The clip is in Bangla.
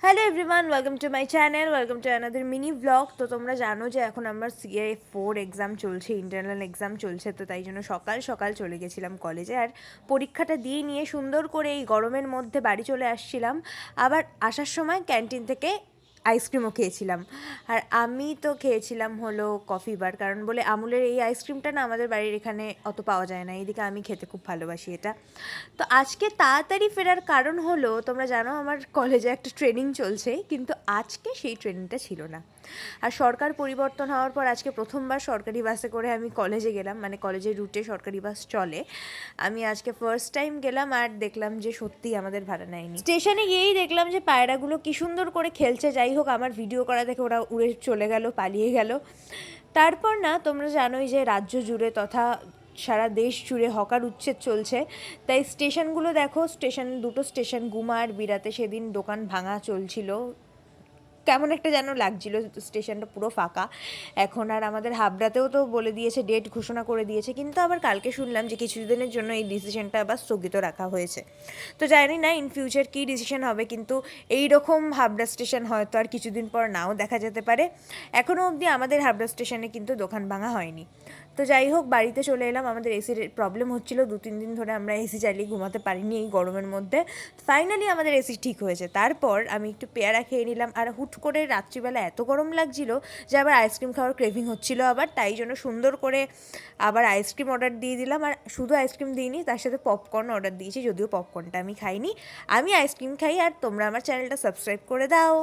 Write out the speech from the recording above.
Hello everyone, welcome to my channel, welcome to another mini blog. তো তোমরা জানো যে এখন আমার CA4 এক্সাম চলছে, ইন্টারনাল এক্সাম চলছে। তো তাই জন্য সকাল সকাল চলে গেছিলাম কলেজে, আর পরীক্ষাটা দিয়ে নিয়ে সুন্দর করে এই গরমের মধ্যে বাড়ি চলে আসছিলাম। আবার আসার সময় ক্যান্টিন থেকে আইসক্রিমও খেয়েছিলাম। আর আমি তো খেয়েছিলাম হলো কফি বার, কারণ বলে আমুলের এই আইসক্রিমটা না আমাদের বাড়ির এখানে অত পাওয়া যায় না, এইদিকে আমি খেতে খুব ভালোবাসি এটা। তো আজকে তাড়াতাড়ি ফেরার কারণ হলো, তোমরা জানো আমার কলেজে একটা ট্রেনিং চলছে, কিন্তু আজকে সেই ট্রেনিংটা ছিল না। আর সরকার পরিবর্তন হওয়ার পর আজকে প্রথমবার সরকারি বাসে করে আমি কলেজে গেলাম, মানে কলেজের রুটে সরকারি বাস চলে। আমি আজকে ফার্স্ট টাইম গেলাম, আর দেখলাম যে সত্যিই আমাদের ভাড়া নেয়নি। স্টেশনে গিয়েই দেখলাম যে পায়রাগুলো কি সুন্দর করে খেলছে। যাই হোক, আমার ভিডিও করা দেখে ওরা উড়ে চলে গেল, পালিয়ে গেল। তারপর না, তোমরা জানোই যে রাজ্য জুড়ে তথা সারা দেশ জুড়ে হকার উচ্ছেদ চলছে। তাই স্টেশনগুলো দেখো, দুটো স্টেশন গুমা আর বিরাতে সেদিন দোকান ভাঙা চলছিল। কেমন একটা যেন লাগছিল, স্টেশনটা পুরো ফাঁকা। এখন আর আমাদের হাবড়াতেও তো বলে দিয়েছে, ডেট ঘোষণা করে দিয়েছে, কিন্তু আবার কালকে শুনলাম যে কিছুদিনের জন্য এই ডিসিশনটা আবার স্থগিত রাখা হয়েছে। তো জানি না ইন ফিউচার কী ডিসিশন হবে, কিন্তু এই রকম হাবড়া স্টেশন হয়তো আর কিছুদিন পর নাও দেখা যেতে পারে। এখনও অবধি আমাদের হাবড়া স্টেশনে কিন্তু দোকান ভাঙা হয়নি। তো যাই হোক, বাড়িতে চলে এলাম। আমাদের এসির প্রবলেম হচ্ছিল, 2-3 দিন ধরে আমরা এসি চালিয়ে ঘুমাতে পারিনি এই গরমের মধ্যে। ফাইনালি আমাদের এসি ঠিক হয়েছে। তারপর আমি একটু পেয়ারা খেয়ে নিলাম, আর হুট করে রাত্রিবেলা এত গরম লাগছিল যে আবার আইসক্রিম খাওয়ার ক্রেভিং হচ্ছিল আবার। তাই জন্য সুন্দর করে আবার আইসক্রিম অর্ডার দিয়ে দিলাম। আর শুধু আইসক্রিম দিইনি, তার সাথে পপকর্ন অর্ডার দিয়েছি, যদিও পপকর্নটা আমি খাইনি। আমি আইসক্রিম খাই, আর তোমরা আমার চ্যানেলটা সাবস্ক্রাইব করে দাও।